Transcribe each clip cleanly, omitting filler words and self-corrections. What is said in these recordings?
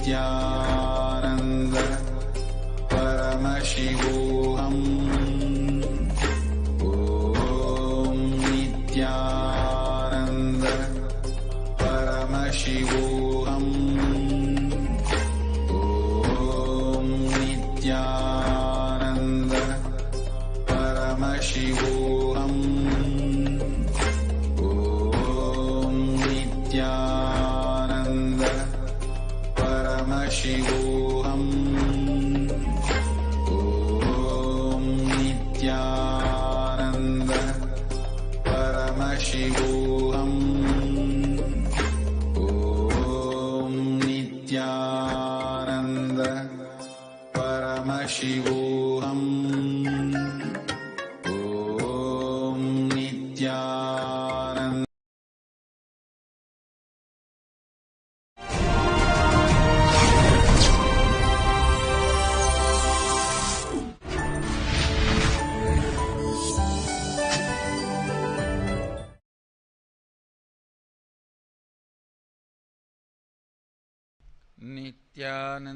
नित्यानन्द परमशिवोऽहम् ॐ नित्यानन्द परमशिवोऽहम् ॐ नित्यानन्द परमशिवोऽहम् ॐ नित्यानन्द परमशिवोऽहम् ॐ नित्यानन्द परमशिवोऽहम् ॐ नित्यानन्द परमशिवोऽहम् ॐ नित्यानन्द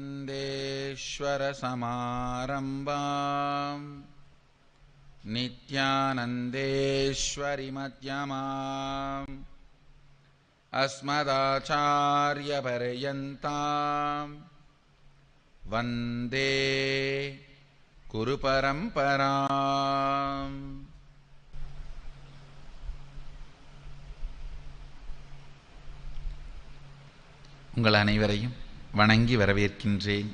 नित्यानन्देश्वर समारम्भाम् नित्यानन्देश्वरि मध्यमाम् अस्मदाचार्यपर्यन्ताम् वन्दे गुरुपरम्पराम्. உங்கள் அனைவரையும் வணங்கி வரவேற்கின்றேன்.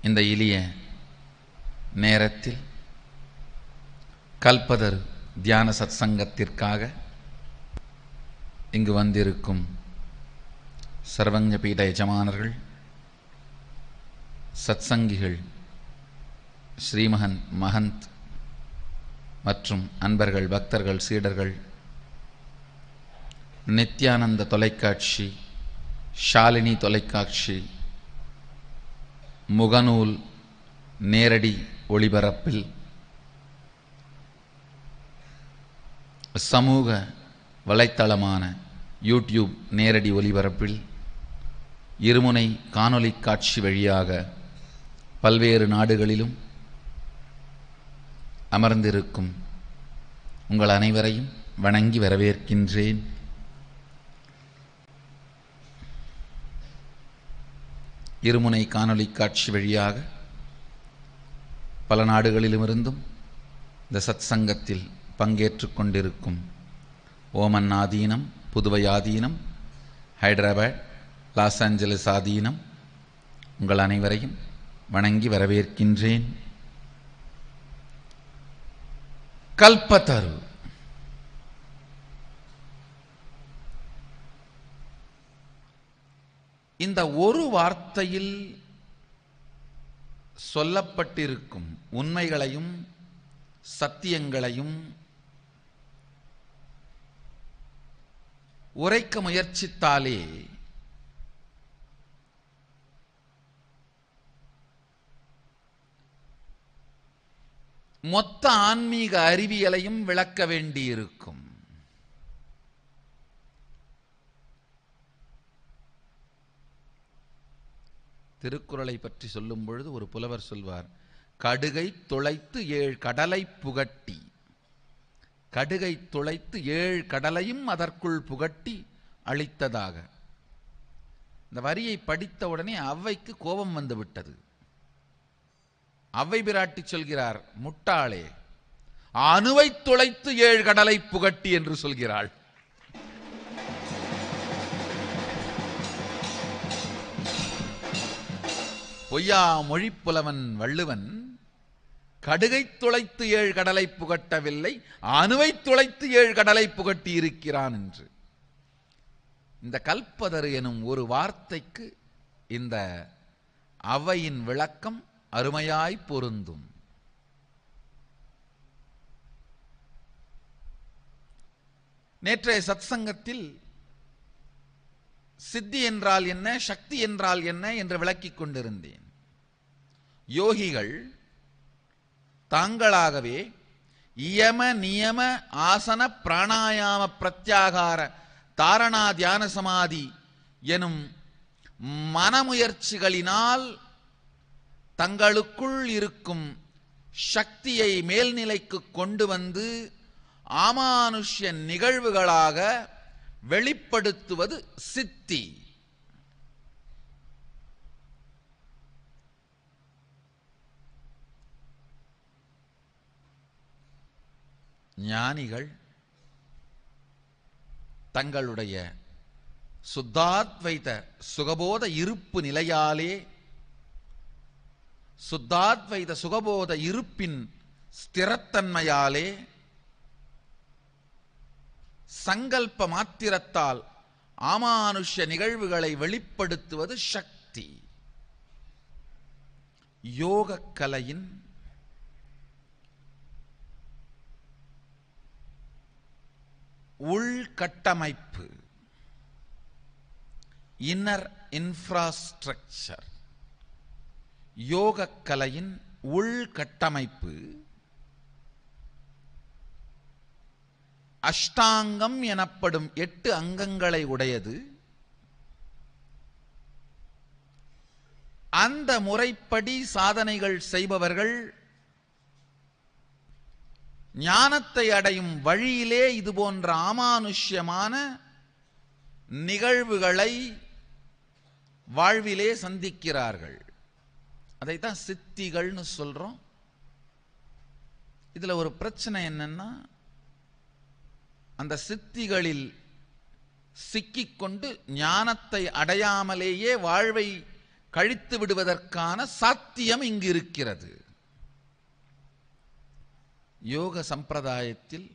இந்த எளிய நேரத்தில் கல்பதரு தியான சத்சங்கத்திற்காக இங்கு வந்திருக்கும் சர்வஞ பீட எஜமானர்கள், சத்சங்கிகள், ஸ்ரீமகன் மகந்த் மற்றும் அன்பர்கள், பக்தர்கள், சீடர்கள், நித்யானந்த தொலைக்காட்சி, ஷாலினி தொலைக்காட்சி, முகநூல் நேரடி ஒளிபரப்பில், சமூக வலைத்தளமான யூடியூப் நேரடி ஒளிபரப்பில், இருமுனை காணொளி காட்சி வழியாக பல்வேறு நாடுகளிலும் அமர்ந்திருக்கும் உங்கள் அனைவரையும் வணங்கி வரவேற்கின்றேன். இருமுனை காணொளி காட்சி வழியாக பல நாடுகளிலுமிருந்தும் இந்த சத் சங்கத்தில் பங்கேற்று கொண்டிருக்கும் ஓமன் ஆதீனம், புதுவை ஆதீனம், ஹைதராபாத், லாஸ் ஏஞ்சலஸ் ஆதீனம், உங்கள் அனைவரையும் வணங்கி வரவேற்கின்றேன். கல்பதரு இந்த ஒரு வார்த்தையில் சொல்லப்பட்டிருக்கும் உண்மைகளையும் சத்தியங்களையும் உரைக்க முயற்சித்தாலே மொத்த ஆன்மீக அறிவியலையும் விளக்க வேண்டியிருக்கும். திருக்குறளை பற்றி சொல்லும் பொழுது ஒரு புலவர் சொல்வார், கடுகை துளைத்து 7 கடலை புகட்டி. கடுகை துளைத்து 7 கடலையும் அதற்குள் புகட்டி அழித்ததாக. இந்த வரியை படித்த உடனே ஔவைக்கு கோபம் வந்து விட்டது. ஔவை பிராட்டி சொல்கிறார், முட்டாளே, அணுவை துளைத்து 7 கடலை புகட்டி என்று சொல்கிறாள். பொய்யா மொழிப்புலவன் வள்ளுவன் கடுகை துளைத்து 7 கடலை புகட்டவில்லை, அணுவை துளைத்து 7 கடலை புகட்டி இருக்கிறான் என்று. இந்த கல்பதரு எனும் ஒரு வார்த்தைக்கு இந்த ஔவையின் விளக்கம் அருமையாய் பொருந்தும். நேற்றைய சத்சங்கத்தில் சித்தி என்றால் என்ன, சக்தி என்றால் என்ன என்று விளக்கிக் கொண்டிருந்தேன். யோகிகள் தாங்களாகவே இயம நியம ஆசன பிராணாயாம பிரத்யாகார தாரணா தியான சமாதி எனும் மனமுயற்சிகளினால் தங்களுக்குள் இருக்கும் சக்தியை மேல்நிலைக்கு கொண்டு வந்து அமானுஷ்ய நிகழ்வுகளாக வெளிப்படுத்துவது சித்தி. ஞானிகள் தங்களுடைய சுத்தாத்வைத சுகபோத இருப்பு நிலையாலே, சுத்தாத்வைத சுகபோத இருப்பின் ஸ்திரத்தன்மையாலே, சங்கல்ப மாத்திரத்தால் அமானுஷ்ய நிகழ்வுகளை வெளிப்படுத்துவது சக்தி. யோக கலையின் உள்கட்டமைப்பு, இன்னர் இன்ஃப்ராஸ்ட்ரக்சர், யோக கலையின் உள்கட்டமைப்பு அஷ்டாங்கம் எனப்படும் 8 அங்கங்களை உடையது. அந்த முறைப்படி சாதனைகள் செய்பவர்கள் ஞானத்தை அடையும் வழியிலே இதுபோன்ற அமானுஷ்யமான நிகழ்வுகளை வாழ்விலே சந்திக்கிறார்கள். அதைத்தான் சித்திகள்னு சொல்றோம். இதுல ஒரு பிரச்சனை என்னன்னா, அந்த சித்திகளில் சிக்கிக்கொண்டு ஞானத்தை அடையாமலேயே வாழ்வை கழித்து விடுவதற்கான சாத்தியம் இங்கு இருக்கிறது. யோக சம்பிரதாயத்தில்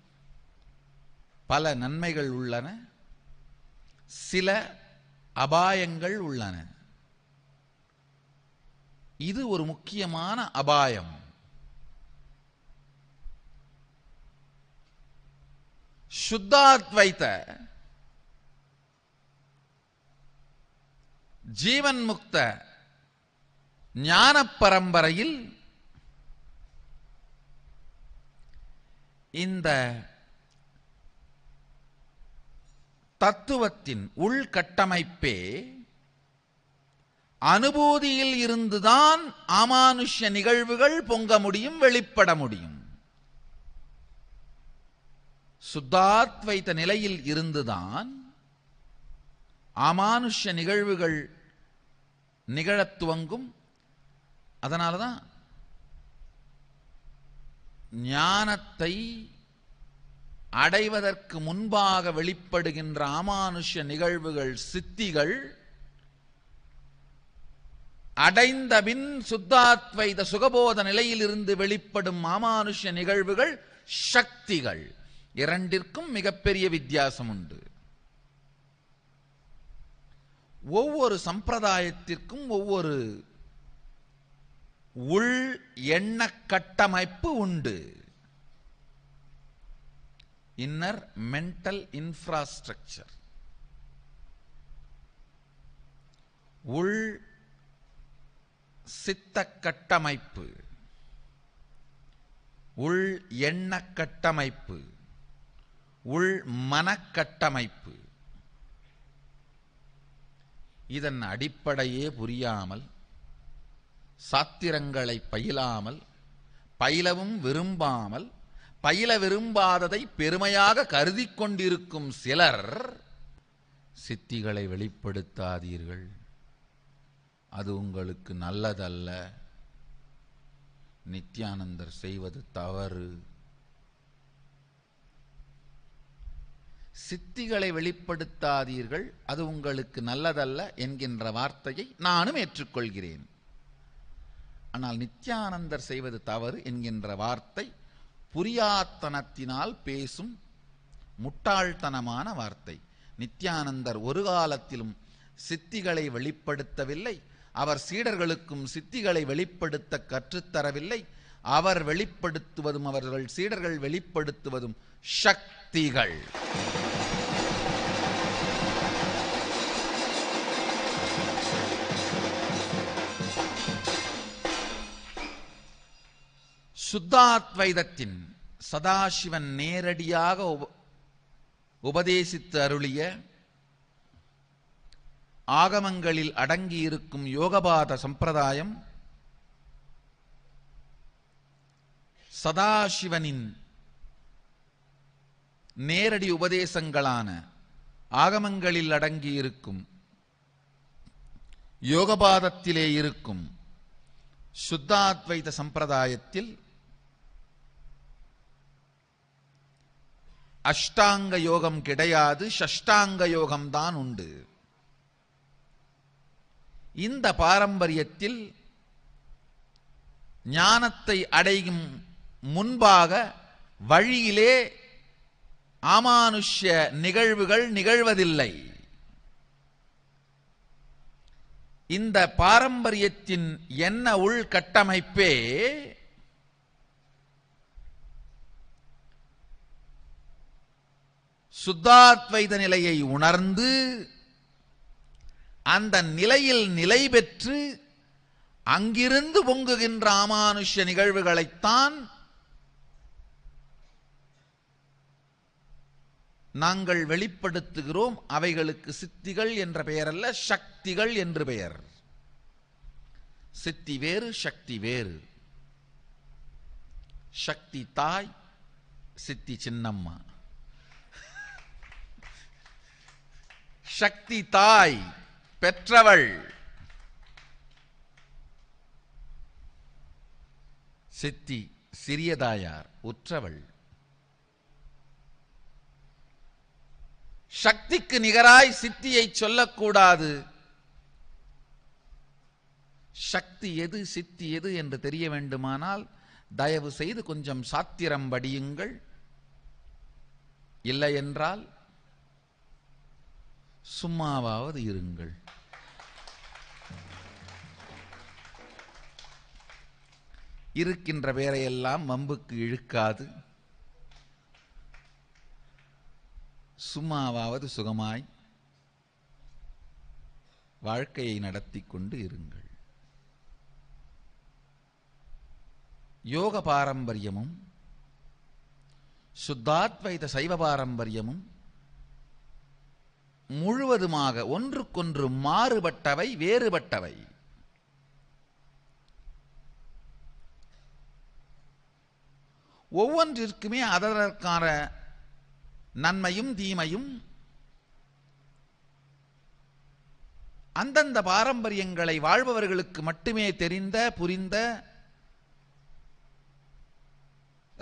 பல நன்மைகள் உள்ளன, சில அபாயங்கள் உள்ளன. இது ஒரு முக்கியமான அபாயம். சுத்தாத்வைத ஜீவன் முக்த ஞான பரம்பரையில் இந்த தத்துவத்தின் உள்கட்டமைப்பே அனுபூதியில் இருந்துதான் அமானுஷ்ய நிகழ்வுகள் பொங்க முடியும், வெளிப்பட முடியும். சுத்தாத்வைத நிலையில் இருந்துதான் அமானுஷ்ய நிகழ்வுகள் நிகழத் துவங்கும். அதனாலதான் ஞானத்தை அடைவதற்கு முன்பாக வெளிப்படுகின்ற அமானுஷ்ய நிகழ்வுகள் சித்திகள், அடைந்த பின் சுத்தாத்வைத சுகபோத நிலையில் இருந்து வெளிப்படும் அமானுஷ்ய நிகழ்வுகள் சக்திகள். இரண்டிற்கும் மிகப்பெரிய வித்தியாசம் உண்டு. ஒவ்வொரு சம்பிரதாயத்திற்கும் ஒவ்வொரு உள் எண்ண கட்டமைப்பு உண்டு. இன்னர் மென்டல் இன்ஃப்ராஸ்ட்ரக்சர், உள் சித்த கட்டமைப்பு, உள் எண்ண கட்டமைப்பு, உள் மனக்கட்டமைப்பு. இதன் அடிப்படையே புரியாமல், சாத்திரங்களை பயிலாமல், பயிலவும் விரும்பாமல், பயில விரும்பாததை பெருமையாக கருதி கொண்டிருக்கும் சிலர், சித்திகளை வெளிப்படுத்தாதீர்கள், அது உங்களுக்கு நல்லதல்ல, நித்யானந்தர் செய்வது தவறு, சித்திகளை வெளிப்படுத்தாதீர்கள், அது உங்களுக்கு நல்லதல்ல என்கின்ற வார்த்தையை நானும் ஏற்றுக்கொள்கிறேன். ஆனால் நித்யானந்தர் செய்வது தவறு என்கின்ற வார்த்தை புரியாத்தனத்தினால் பேசும் முட்டாள்தனமான வார்த்தை. நித்யானந்தர் ஒரு காலத்திலும் சித்திகளை வெளிப்படுத்தவில்லை. அவர் சீடர்களுக்கும் சித்திகளை வெளிப்படுத்த கற்றுத்தரவில்லை. அவர் வெளிப்படுத்துவதும் அவர்கள் சீடர்கள் வெளிப்படுத்துவதும் சக்திகள். சுத்தாத்வைதத்தின் சதாசிவன் நேரடியாக உபதேசித்து அருளிய ஆகமங்களில் அடங்கியிருக்கும் யோகபாத சம்பிரதாயம் சதாசிவனின் நேரடி உபதேசங்களான ஆகமங்களில் அடங்கியிருக்கும் யோகபாதத்திலே இருக்கும் சுத்தாத்வைத சம்பிரதாயத்தில் அஷ்டாங்க யோகம் கிடையாது, ஷஷ்டாங்க யோகம்தான் உண்டு. இந்த பாரம்பரியத்தில் ஞானத்தை அடையும் முன்பாக வழியிலே அமானுஷ்ய நிகழ்வுகள் நிகழ்வதில்லை. இந்த பாரம்பரியத்தின் என்ன உள்கட்டமைப்பே சுத்தாத்வைத நிலையை உணர்ந்து அந்த நிலையில் நிலை பெற்று அங்கிருந்து பொங்குகின்ற அமானுஷ்ய நிகழ்வுகளைத்தான் நாங்கள் வெளிப்படுத்துகிறோம். அவைகளுக்கு சித்திகள் என்ற பெயர் அல்ல, சக்திகள் என்று பெயர். சித்தி வேறு, சக்தி வேறு. சக்தி தாய், சித்தி சின்னம்மா. சக்தி தாய் பெற்றவள், சித்தி சிறியதாயார் உற்றவள். சக்திக்கு நிகராய் சித்தியை சொல்லக்கூடாது. சக்தி எது சித்தி எது என்று தெரிய வேண்டுமானால் தயவு செய்து கொஞ்சம் சாத்திரம் படியுங்கள். இல்லை என்றால் சும்மாவாவது இருங்கள். இருக்கின்ற பேரையெல்லாம் வம்புக்கு இழுக்காது. சும்மாவாவது சுகமாய் வாழ்க்கையை நடத்தி கொண்டு இருங்கள். யோக பாரம்பரியமும் சுத்தாத்வைத சைவ பாரம்பரியமும் முழுவதுமாக ஒன்றுக்கொன்று மாறுபட்டவை, வேறுபட்டவை. ஒவ்வொன்றிற்குமே அதற்கான நன்மையும் தீமையும் அந்தந்த பாரம்பரியங்களை வாழ்பவர்களுக்கு மட்டுமே தெரிந்த புரிந்த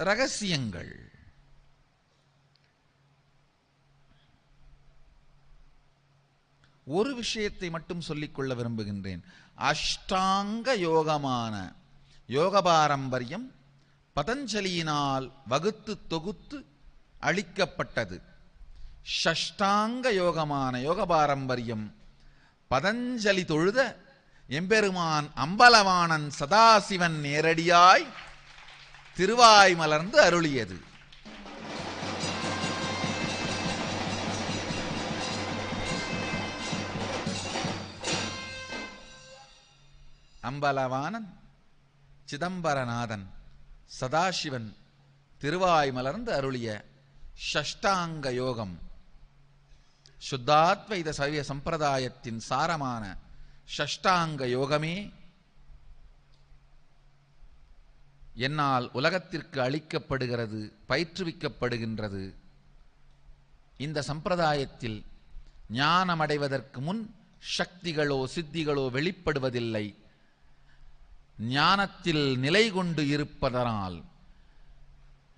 ரகசியங்கள். ஒரு விஷயத்தை மட்டும் சொல்லிக்கொள்ள விரும்புகின்றேன். அஷ்டாங்க யோகமான யோக பாரம்பரியம் பதஞ்சலியினால் வகுத்து தொகுத்து அளிக்கப்பட்டது. ஷஷ்டாங்க யோகமான யோக பாரம்பரியம் பதஞ்சலி தொழுத எம்பெருமான் அம்பலவாணன் சதாசிவன் நேரடியாய் திருவாய் மலர்ந்து அருளியது. அம்பலவாணன் சிதம்பரநாதன் சதாசிவன் திருவாய் மலர்ந்து அருளிய ஷஷ்டாங்க யோகம் சுத்தாத்வைத சைவ சம்பிரதாயத்தின் சாரமான ஷஷ்டாங்க யோகமே என்னால் உலகத்திற்கு அளிக்கப்படுகிறது, பயிற்றுவிக்கப்படுகின்றது. இந்த சம்பிரதாயத்தில் ஞானமடைவதற்கு முன் சக்திகளோ சித்திகளோ வெளிப்படுவதில்லை. ஞானத்தில் நிலை கொண்டு இருப்பதனால்,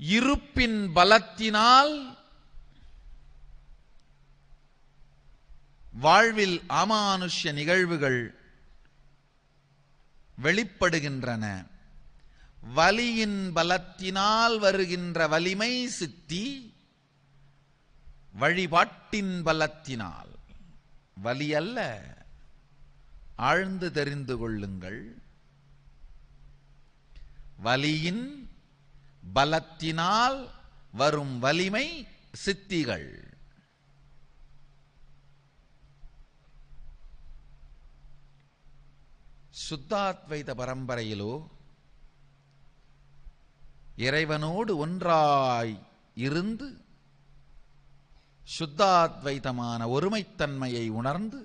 இருப்பின் பலத்தினால் வாழ்வில் அமானுஷ்ய நிகழ்வுகள் வெளிப்படுகின்றன. வலியின் பலத்தினால் வருகின்ற வலிமை சித்தி, வழிபாட்டின் பலத்தினால். வலி அல்ல, ஆழ்ந்து தெரிந்து கொள்ளுங்கள். வலியின் பலத்தினால் வரும் வலிமை சித்திகள். சுத்தாத்வைத பரம்பரையிலோ இறைவனோடு ஒன்றாய் இருந்து சுத்தாத்வைதமான ஒருமைத்தன்மையை உணர்ந்து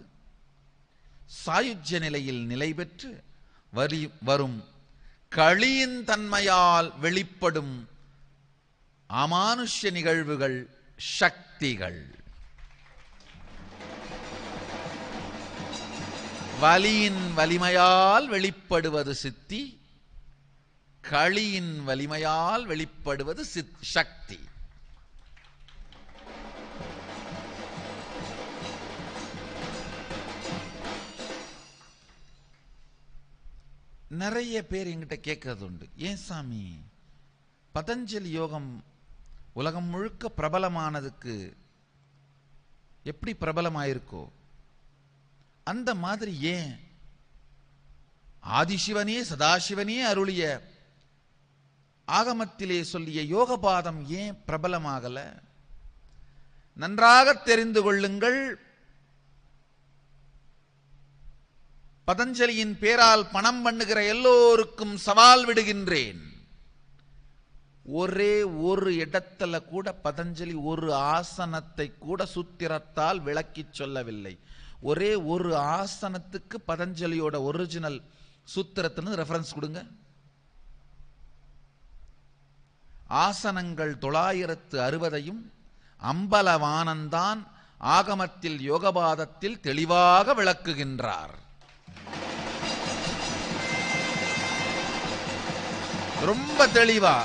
சாயுஜ்ய நிலையில் நிலை பெற்று வரும் களியின் தன்மையால் வெளிப்படும் அமானுஷ்ய நிகழ்வுகள் சக்திகள். வலியின் வலிமையால் வெளிப்படுவது சித்தி, களியின் வலிமையால் வெளிப்படுவது சக்தி. நிறைய பேர் என்கிட்ட கேட்கறது உண்டு, ஏன் சாமி பதஞ்சலி யோகம் உலகம் முழுக்க பிரபலமானதுக்கு எப்படி பிரபலமாயிருக்கோ அந்த மாதிரி ஏன் ஆதிசிவனே சதாசிவனே அருளிய ஆகமத்திலே சொல்லிய யோகபாதம் ஏன் பிரபலமாகல? நன்றாக தெரிந்து கொள்ளுங்கள். பதஞ்சலியின் பேரால் பணம் பண்ணுகிற எல்லோருக்கும் சவால் விடுகின்றேன். ஒரே ஒரு இடத்துல கூட பதஞ்சலி ஒரு ஆசனத்தை கூட சூத்திரத்தால் விளக்கி சொல்லவில்லை. ஒரே ஒரு ஆசனத்துக்கு பதஞ்சலியோட ஒரிஜினல் சூத்திரத்திலிருந்து ரெஃபரன்ஸ் கொடுங்க. ஆசனங்கள் 960ஐயும் அம்பலவானந்தான் ஆகமத்தில் யோகபாதத்தில் தெளிவாக விளக்குகின்றார். ரொம்ப தெளிவா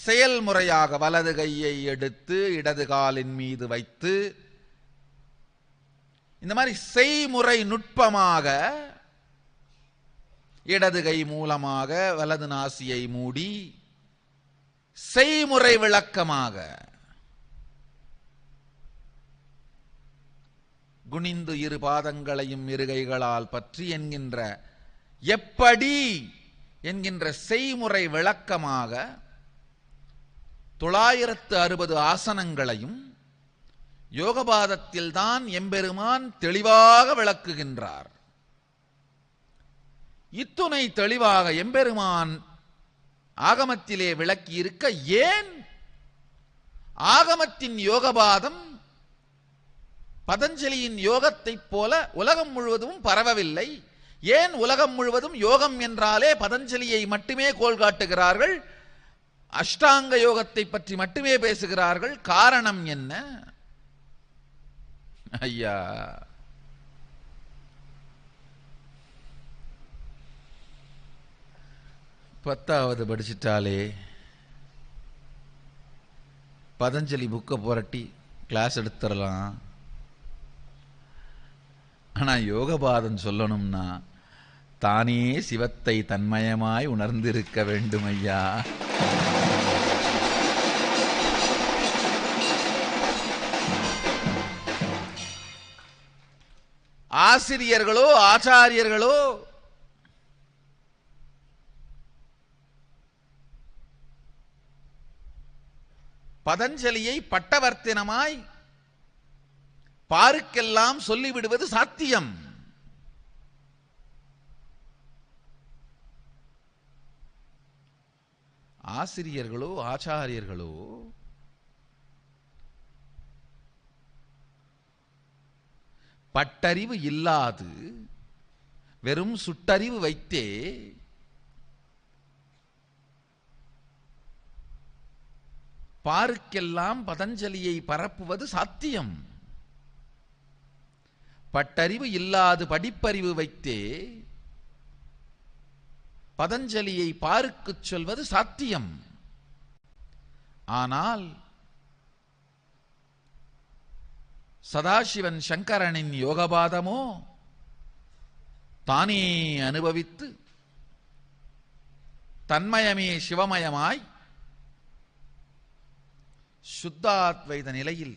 செயல்முறையாக வலது கையை எடுத்து இடது காலின் மீது வைத்து இந்த மாதிரி செய்முறை நுட்பமாக இடது கை மூலமாக வலது நாசியை மூடி செய்முறை விளக்கமாக குனிந்து இரு பாதங்களையும் இருகைகளால் பற்றி என்கின்ற எப்படி என்கின்ற செய்முறை விளக்கமாக 960 ஆசனங்களையும் யோகபாதத்தில் தான் எம்பெருமான் தெளிவாக விளக்குகின்றார். இத்துணை தெளிவாக எம்பெருமான் ஆகமத்திலே விளக்கி இருக்க ஏன் ஆகமத்தின் யோகபாதம் பதஞ்சலியின் யோகத்தை போல உலகம் முழுவதும் பரவவில்லை? ஏன் உலகம் முழுவதும் யோகம் என்றாலே பதஞ்சலியை மட்டுமே கோல் காட்டுகிறார்கள், அஷ்டாங்க யோகத்தை பற்றி மட்டுமே பேசுகிறார்கள்? காரணம் என்ன ஐயா? பத்தாவது படிச்சிட்டாலே பதஞ்சலி புக்கை புரட்டி கிளாஸ் எடுத்துடலாம். ஆனா யோகபாதம் சொல்லணும்னா தானே சிவத்தை தன்மயமாய் உணர்ந்திருக்க வேண்டும் ஐயா. ஆசிரியர்களோ ஆச்சாரியர்களோ பதஞ்சலியை பட்டவர்த்தனமாய் பாருக்கெல்லாம் சொல்லிவிடுவது சாத்தியம். ஆசிரியர்களோ ஆச்சாரியர்களோ பட்டறிவு இல்லாது வெறும் சுட்டறிவு வைத்தே பாருக்கெல்லாம் பதஞ்சலியை பரப்புவது சாத்தியம். பட்டறிவு இல்லாது படிப்பறிவு வைத்தே பதஞ்சலியை பாருக்கு சொல்வது சாத்தியம். ஆனால் சதாசிவன் சங்கரனின் யோகபாதமோ தானே அனுபவித்து தன்மயமே சிவமயமாய் சுத்தாத்வைத நிலையில்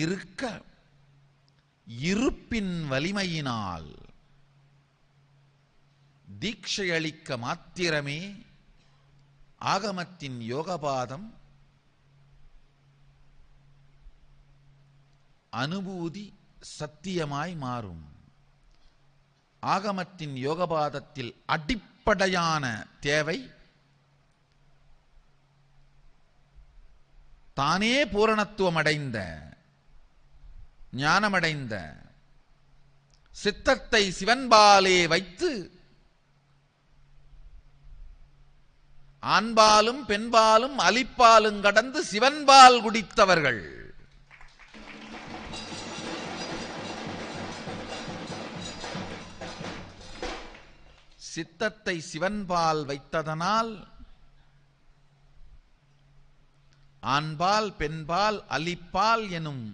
இருக்க இருப்பின் வலிமையினால் தீட்சை அளிக்க மாத்திரமே ஆகமத்தின் யோகபாதம் அனுபூதி சத்தியமாய் மாறும். ஆகமத்தின் யோகபாதத்தில் அடிப்படையான தேவை தானே பூரணத்துவம் அடைந்த ஞானமடைந்த சித்தத்தை சிவன்பாலே வைத்து ஆண்பாலும் பெண்பாலும் அலிப்பாலும் கடந்து சிவன்பால் குடித்தவர்கள். சித்தத்தை சிவன்பால் வைத்ததனால் ஆண்பால் பெண்பால் அலிப்பால் எனும்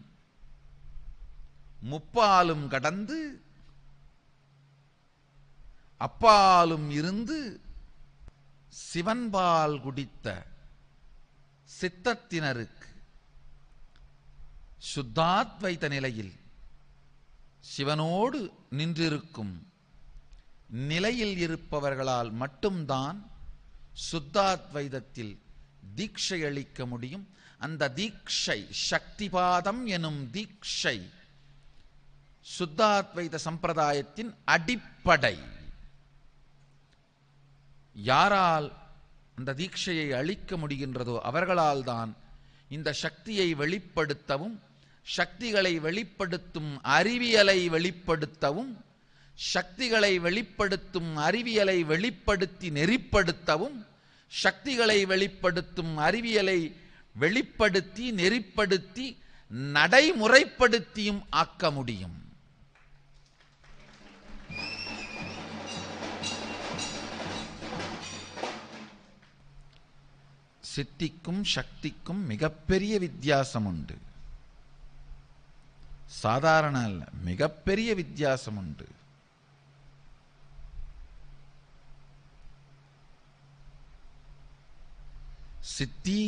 முப்பாலும் கடந்து அப்பாலும் இருந்து சிவன்பால் குடித்த சித்தத்தினருக்கு சுத்தாத்வைத நிலையில் சிவனோடு நின்றிருக்கும் நிலையில் இருப்பவர்களால் மட்டும்தான் சுத்தாத்வைதத்தில் தீட்சை அளிக்க முடியும். அந்த தீட்சை சக்திபாதம் எனும் தீட்சை சுத்தாத்வைத சம்பிரதாயத்தின் அடிப்படை. யாரால் அந்த தீட்சையை அளிக்க முடிகின்றதோ அவர்களால் தான் இந்த சக்தியை வெளிப்படுத்தவும், சக்திகளை வெளிப்படுத்தும் அறிவியலை வெளிப்படுத்தவும், சக்திகளை வெளிப்படுத்தும் அறிவியலை வெளிப்படுத்தி நெறிப்படுத்தவும், சக்திகளை வெளிப்படுத்தும் அறிவியலை வெளிப்படுத்தி நெறிப்படுத்தி நடைமுறைப்படுத்தியும் ஆக்க முடியும். சித்திக்கும் சக்திக்கும் மிகப்பெரிய வித்தியாசம் உண்டு. சாதாரண அல்ல, மிகப்பெரிய வித்தியாசம் உண்டு. சித்தி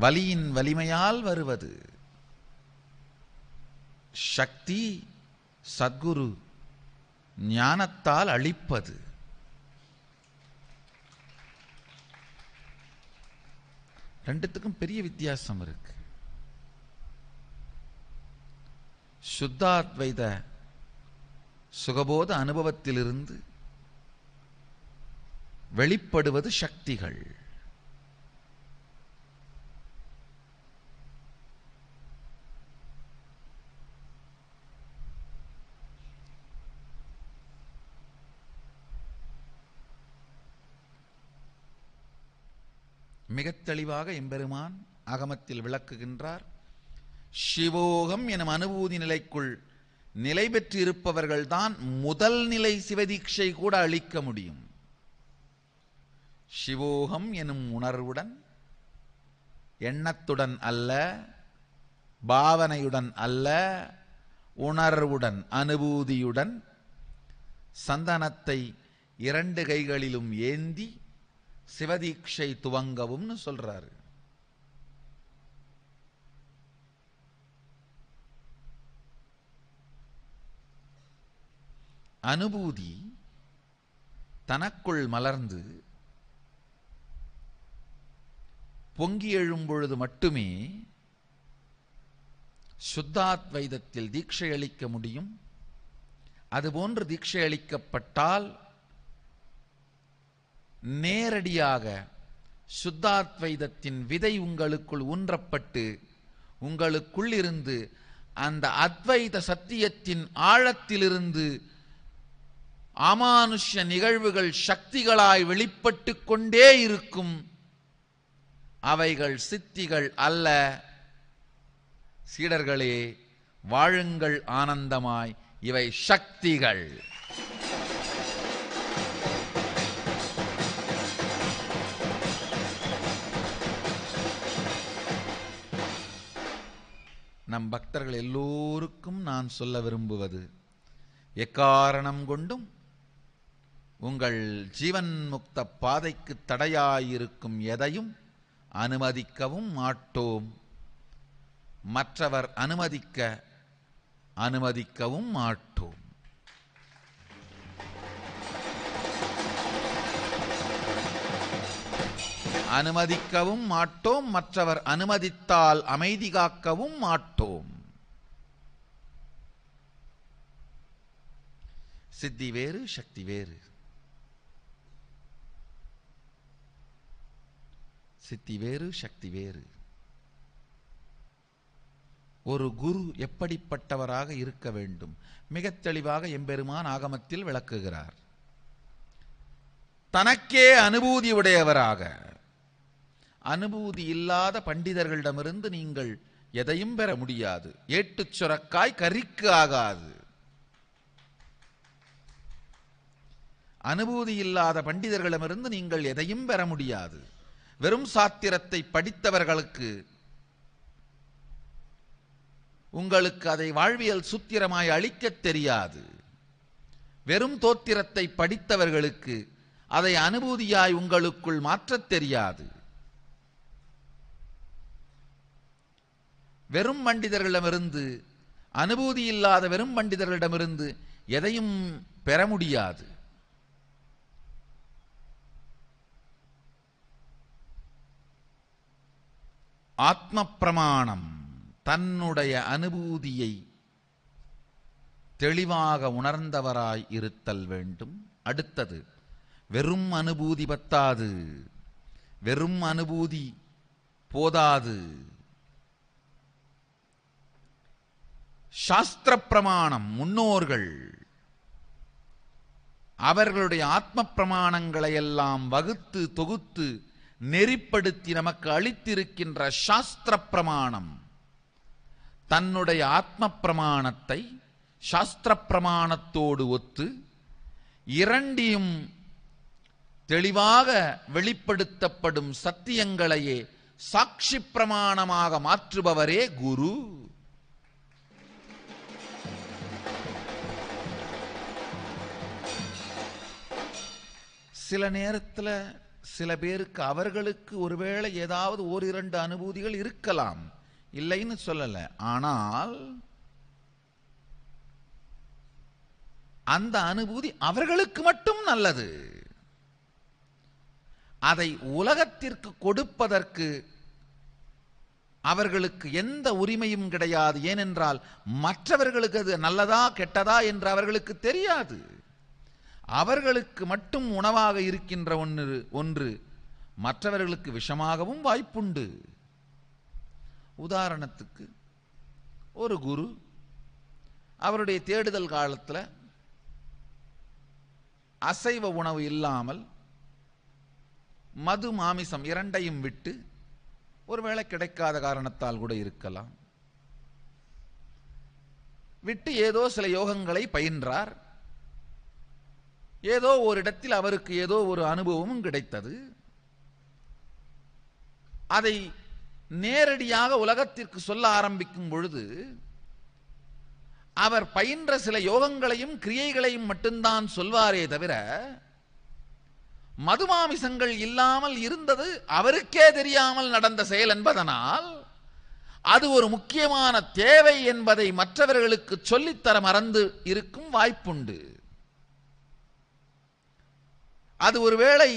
வலியின் வலிமையால் வருவது, சக்தி சத்குரு ஞானத்தால் அளிப்பது. ரெண்டுத்துக்கும் பெரிய வித்தியாசம் இருக்கு. சுத்தாத்வைத சுகபோத அனுபவத்திலிருந்து வெளிப்படுவது சக்திகள். மிகத் தெளிவாக எம்பெருமான் ஆகமத்தில் விளக்குகின்றார். சிவோகம் எனும் அனுபூதி நிலைக்குள் நிலை பெற்று இருப்பவர்கள்தான் முதல் நிலை சிவதீட்சை கூட அளிக்க முடியும். சிவோகம் எனும் உணர்வுடன், எண்ணத்துடன் அல்ல, பாவனையுடன் அல்ல, உணர்வுடன் அனுபூதியுடன் சந்தனத்தை 2 கைகளிலும் ஏந்தி சிவதீட்சை துவங்கவும் சொல்றாரு. அனுபூதி தனக்குள் மலர்ந்து பொங்கி எழும் பொழுது மட்டுமே சுத்தாத்வைதத்தில் தீட்சை அளிக்க முடியும். அதுபோன்று தீட்சை அளிக்கப்பட்டால் நேரடியாக சுத்தாத்வைதத்தின் விதை உங்களுக்குள் ஊன்றப்பட்டு உங்களுக்குள் இருந்து அந்த அத்வைத சத்தியத்தின் ஆழத்திலிருந்து அமானுஷ்ய நிகழ்வுகள் சக்திகளாய் வெளிப்பட்டு கொண்டே இருக்கும். அவைகள் சித்திகள் அல்ல. சீடர்களே, வாழுங்கள் ஆனந்தமாய், இவை சக்திகள். நம் பக்தர்கள் எல்லோருக்கும் நான் சொல்ல விரும்புவது, எக்காரணம் கொண்டும் உங்கள் ஜீவன் முக்த பாதைக்கு தடையாயிருக்கும் எதையும் அனுமதிக்கவும் மாட்டோம். மற்றவர் அனுமதிக்கவும் மாட்டோம். அனுமதிக்கவும் மாட்டோம். மற்றவர் அனுமதித்தால் அமைதி காக்கவும் மாட்டோம். சித்தி வேறு, சக்தி வேறு. சித்தி வேறு, சக்தி வேறு. ஒரு குரு எப்படிப்பட்டவராக இருக்க வேண்டும்? மிக தெளிவாக எம்பெருமான் ஆகமத்தில் விளக்குகிறார். தனக்கே அனுபூதி உடையவராக, அனுபூதி இல்லாத பண்டிதர்களிடமிருந்து நீங்கள் எதையும் பெற முடியாது. ஏட்டுச் சுரக்காய் கரிக்கு ஆகாது. அனுபூதி இல்லாத பண்டிதர்களிடமிருந்து நீங்கள் எதையும் பெற முடியாது. வெறும் சாத்திரத்தை படித்தவர்களுக்கு உங்களுக்கு அதை வாழ்வியல் சூத்திரமாய் அளிக்கத் தெரியாது. வெறும் தோத்திரத்தை படித்தவர்களுக்கு அதை அனுபூதியாய் உங்களுக்குள் மாற்றத் தெரியாது. வெறும் பண்டிதர்களிடமிருந்து, அனுபூதி இல்லாத வெறும் பண்டிதர்களிடமிருந்து எதையும் பெற முடியாது. ஆத்ம பிரமாணம் தன்னுடைய அனுபூதியை தெளிவாக உணர்ந்தவராய் இருத்தல் வேண்டும். அடுத்தது, வெறும் அனுபூதி பத்தாது, வெறும் அனுபூதி போதாது. சாஸ்திர பிரமாணம், முன்னோர்கள் அவர்களுடைய ஆத்ம பிரமாணங்களை எல்லாம் வகுத்து தொகுத்து நெறிப்படுத்தி நமக்கு அளித்திருக்கின்ற சாஸ்திர பிரமாணம், தன்னுடைய ஆத்ம பிரமாணத்தை சாஸ்திர பிரமாணத்தோடு ஒத்து இரண்டையும் தெளிவாக வெளிப்படுத்தப்படும் சத்தியங்களையே சாட்சி பிரமாணமாக மாற்றுபவரே குரு. சில நேரத்தில் சில பேருக்கு அவர்களுக்கு ஒருவேளை ஏதாவது ஓரிரண்டு அனுபூதிகள் இருக்கலாம், இல்லைன்னு சொல்லல. ஆனால் அந்த அனுபூதி அவர்களுக்கு மட்டும் நல்லது. அதை உலகத்திற்கு கொடுப்பதற்கு அவர்களுக்கு எந்த உரிமையும் கிடையாது. ஏனென்றால் மற்றவர்களுக்கு அது நல்லதா கெட்டதா என்று அவர்களுக்கு தெரியாது. அவர்களுக்கு மட்டும் உணவாக இருக்கின்ற ஒன்று மற்றவர்களுக்கு விஷமாகவும் வாய்ப்புண்டு. உதாரணத்துக்கு, ஒரு குரு அவருடைய தேடுதல் காலத்தில் அசைவ உணவு இல்லாமல் மது மாமிசம் இரண்டையும் விட்டு, ஒருவேளை கிடைக்காத காரணத்தால் கூட இருக்கலாம், விட்டு ஏதோ சில யோகங்களை பயின்றார். ஏதோ ஒரு இடத்தில் அவருக்கு ஏதோ ஒரு அனுபவமும் கிடைத்தது. அதை நேரடியாக உலகத்திற்கு சொல்ல ஆரம்பிக்கும் பொழுது அவர் பயின்ற சில யோகங்களையும் கிரியைகளையும் மட்டும்தான் சொல்வாரே தவிர, மதுமாமிசங்கள் இல்லாமல் இருந்தது அவருக்கே தெரியாமல் நடந்த செயல் என்பதனால் அது ஒரு முக்கியமான தேவை என்பதை மற்றவர்களுக்கு சொல்லித்தர மறந்து இருக்கும் வாய்ப்புண்டு. அது ஒருவேளை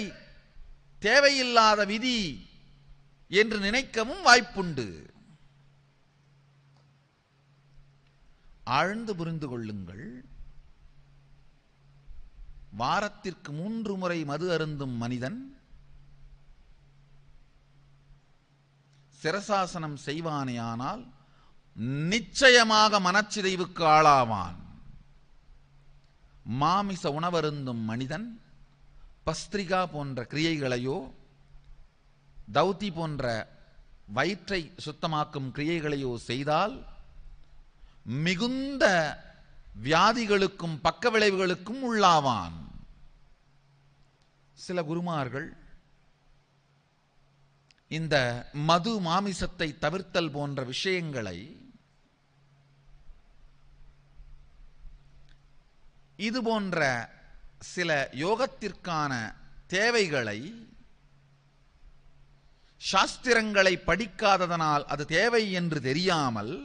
தேவையில்லாத விதி என்று நினைக்கவும் வாய்ப்புண்டு. ஆழ்ந்து புரிந்து கொள்ளுங்கள். வாரத்திற்கு 3 முறை மது அருந்தும் மனிதன் சிரசாசனம் செய்வானேயானால் நிச்சயமாக மனச்சிதைவுக்கு ஆளாவான். மாமிச உணவருந்தும் மனிதன் பஸ்திரிகா போன்ற கிரியைகளையோ தௌதி போன்ற வயிற்றை சுத்தமாக்கும் கிரியைகளையோ செய்தால் மிகுந்த வியாதிகளுக்கும் பக்க விளைவுகளுக்கும் உள்ளாவான். சில குருமார்கள் இந்த மது மாமிசத்தை தவிர்த்தல் போன்ற விஷயங்களை இது போன்ற சில யோகத்திற்கான தேவைகளை சாஸ்திரங்களை படிக்காததனால் அது தேவை என்று தெரியாமல்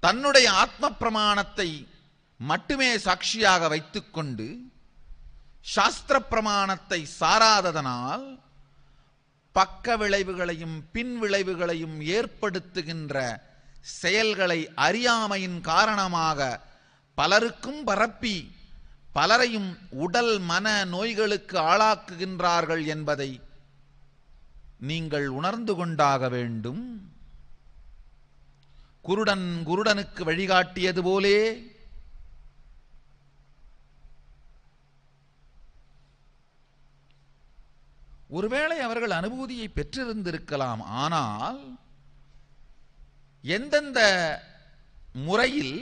தன்னுடைய ஆத்ம பிரமாணத்தை மட்டுமே சாட்சியாக வைத்துக்கொண்டு சாஸ்திர பிரமாணத்தை சாராததனால் பக்க விளைவுகளையும் பின் விளைவுகளையும் ஏற்படுத்துகின்ற செயல்களை அறியாமையின் காரணமாக பலருக்கும் பரப்பி பலரையும் உடல் மன நோய்களுக்கு ஆளாக்குகின்றார்கள் என்பதை நீங்கள் உணர்ந்து கொண்டாக வேண்டும். குருடன் குருடனுக்கு வழிகாட்டியது போலே ஒருவேளை அவர்கள் அனுபூதியை பெற்றிருந்திருக்கலாம். ஆனால் எந்தெந்த முறையில்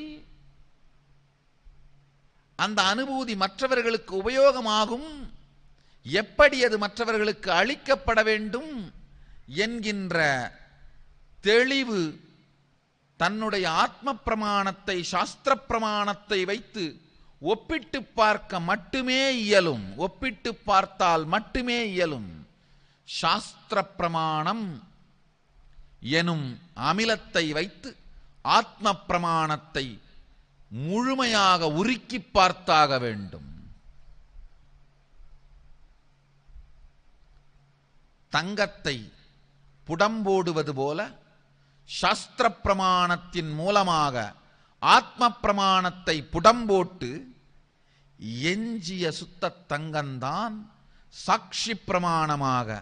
அந்த அனுபூதி மற்றவர்களுக்கு உபயோகமாகும், எப்படி அது மற்றவர்களுக்கு அளிக்கப்பட வேண்டும் என்கின்ற தெளிவு தன்னுடைய ஆத்ம பிரமாணத்தை சாஸ்திர பிரமாணத்தை வைத்து ஒப்பிட்டு பார்க்க மட்டுமே இயலும். ஒப்பிட்டு பார்த்தால் மட்டுமே இயலும். சாஸ்திர பிரமாணம் எனும் அமிலத்தை வைத்து ஆத்ம பிரமாணத்தை முழுமையாக உருக்கி பார்த்தாக வேண்டும். தங்கத்தை புடம்போடுவது போல சாஸ்திர பிரமாணத்தின் மூலமாக ஆத்ம பிரமாணத்தை புடம்போட்டு எஞ்சிய சுத்த தங்கம்தான் சாட்சி பிரமாணமாக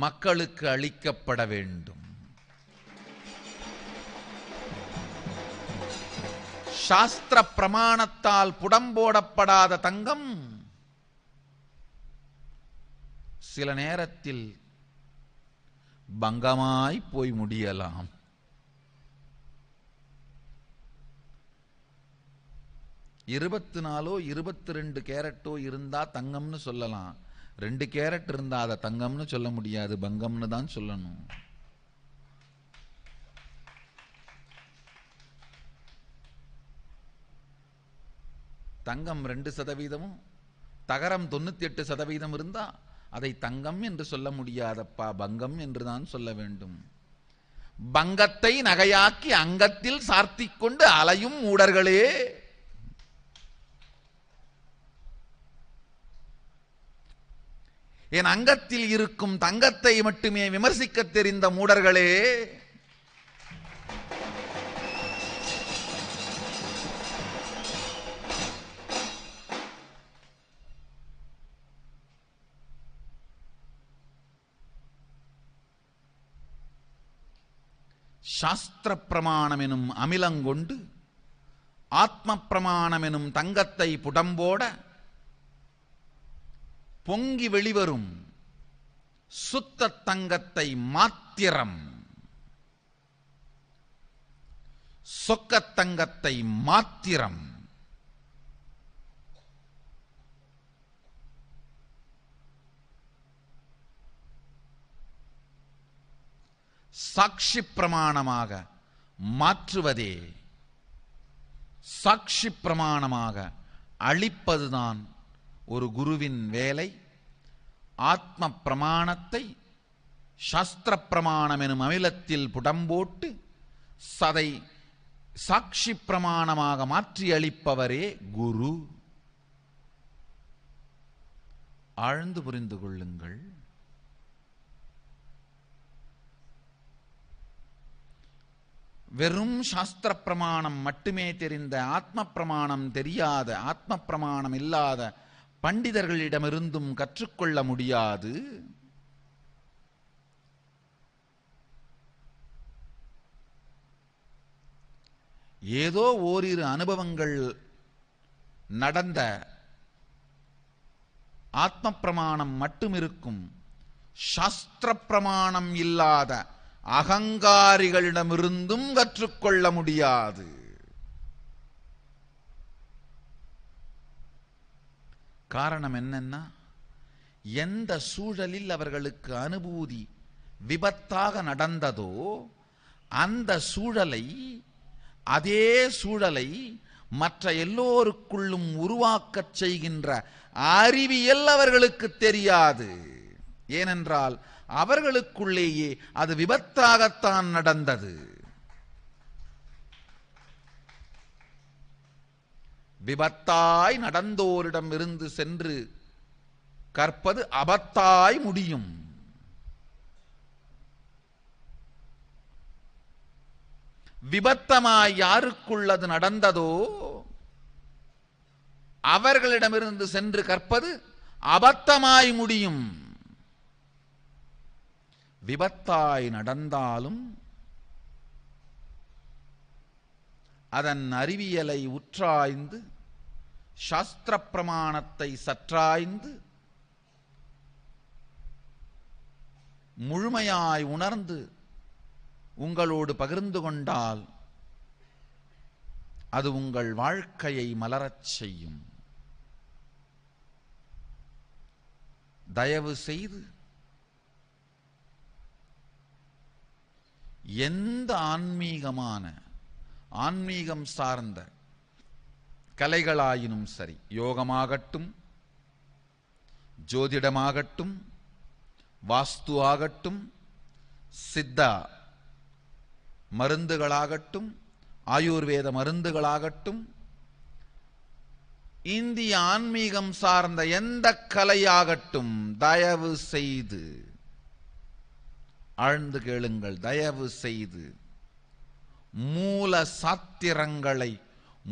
மக்களுக்கு அளிக்கப்பட வேண்டும். சாஸ்திர பிரமாணத்தால் புடம்போடப்படாத தங்கம் சில நேரத்தில் பங்கமாய் போய் முடியலாம். இருபத்து 22 கேரட்டோ இருந்தா தங்கம்னு சொல்லலாம். 2 கேரட் இருந்தா அதை தங்கம்னு சொல்ல முடியாது, பங்கம்னு தான் சொல்லணும். தங்கம் 2% தகரம் 98% இருந்தா அதை தங்கம் என்று சொல்ல முடியாதப்பா, பங்கம் என்றுதான் சொல்ல வேண்டும். பங்கத்தை நகையாக்கி அங்கத்தில் சார்த்திக் கொண்டு அலையும் மூடர்களே, என் அங்கத்தில் இருக்கும் தங்கத்தை மட்டுமே விமர்சிக்க தெரிந்த மூடர்களே, சாஸ்திர பிரமாணம் எனும் அமிலங்கொண்டு ஆத்ம பிரமாணம் எனும் தங்கத்தை புடம்போட பொங்கி வெளிவரும் சுத்த தங்கத்தை மாத்திரம், சொக்கத்தங்கத்தை மாத்திரம் சாட்சி பிரமாணமாக மாற்றுவதே, சாட்சி பிரமாணமாக அளிப்பதுதான் ஒரு குருவின் வேலை. ஆத்ம பிரமாணத்தை சாஸ்திர பிரமாணம் எனும் அமிலத்தில் புடம்போட்டு சதை சாட்சி பிரமாணமாக மாற்றி அளிப்பவரே குரு. ஆழ்ந்து புரிந்து கொள்ளுங்கள். வெறும் சாஸ்திர பிரமாணம் மட்டுமே தெரிந்த, ஆத்ம பிரமாணம் தெரியாத, ஆத்ம பிரமாணம் இல்லாத பண்டிதர்களிடமிருந்தும் கற்றுக்கொள்ள முடியாது. ஏதோ ஓரிரு அனுபவங்கள் நடந்த ஆத்ம பிரமாணம் மட்டும் இருக்கும். சாஸ்திர பிரமாணம் இல்லாத அகங்காரிகளிடமிருந்தும் கற்றுக்கொள்ள முடியாது. காரணம் என்னன்னா, எந்த சூழலில் அவர்களுக்கு அனுபூதி விபத்தாக நடந்ததோ அந்த சூழலை, அதே சூழலை மற்ற எல்லோருக்குள்ளும் உருவாக்கச் செய்கின்ற அறிவியல் அவர்களுக்கு தெரியாது. ஏனென்றால் அவர்களுக்குள்ளேயே அது விபத்தாகத்தான் நடந்தது. விபத்தாய் நடந்தோரிடம் இருந்து சென்று கற்பது அபத்தாய் முடியும். விபத்தமாய் யாருக்குள்ளது நடந்ததோ அவர்களிடமிருந்து சென்று கற்பது அபத்தமாய் முடியும். விபத்தாய் நடந்தாலும் அதன் அறிவியலை உற்றாய்ந்து சாஸ்திர பிரமாணத்தை சற்றாய்ந்து முழுமையாய் உணர்ந்து உங்களோடு பகிர்ந்து கொண்டால் அது உங்கள் வாழ்க்கையை மலரச் செய்யும். தயவு செய்து எந்த ஆன்மீகம் சார்ந்த கலைகளாயினும் சரி, யோகமாகட்டும், ஜோதிடமாகட்டும், வாஸ்து ஆகட்டும், சித்தா மருந்துகளாகட்டும், ஆயுர்வேத மருந்துகளாகட்டும், இந்திய ஆன்மீகம் சார்ந்த எந்த கலையாகட்டும், தயவு செய்து ஆழ்ந்து கேளுங்கள். தயவு செய்து மூல சாத்திரங்களை